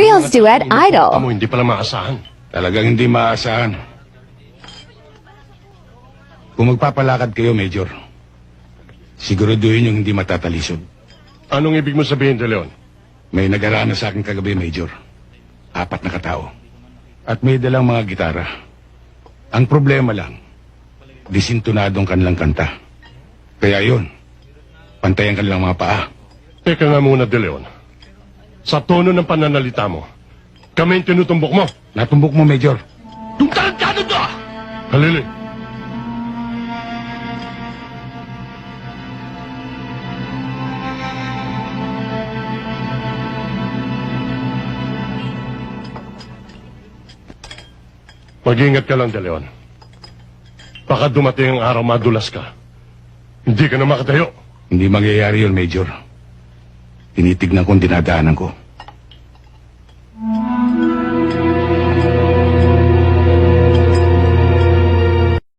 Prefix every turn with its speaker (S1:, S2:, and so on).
S1: Real's Duet Idol.
S2: Amo, hindi pala maasahan.
S3: Talagang hindi maaasahan. Kung magpapalakad kayo, Major, siguraduhin yung hindi matatalisod.
S2: Anong ibig mo sabihin, De Leon?
S3: May nag-arana sa akin kagabi, Major. 4 na katao. At may dalang mga gitara. Ang problema lang, disintonadong kanilang kanta. Kaya yun, pantayan kanilang mga paa.
S2: Teka nga muna, De Leon. Sa tono ng pananalita mo, kami yung tinutumbok mo.
S3: Natumbok mo, Major.
S2: Yung tarantado to! Halili. Mag-ingat ka lang, De Leon. Baka dumating ang araw madulas ka. Hindi ka na makatayo.
S3: Hindi mangyayari yun, Major. Tinitignan ko ang dinadaanan ko.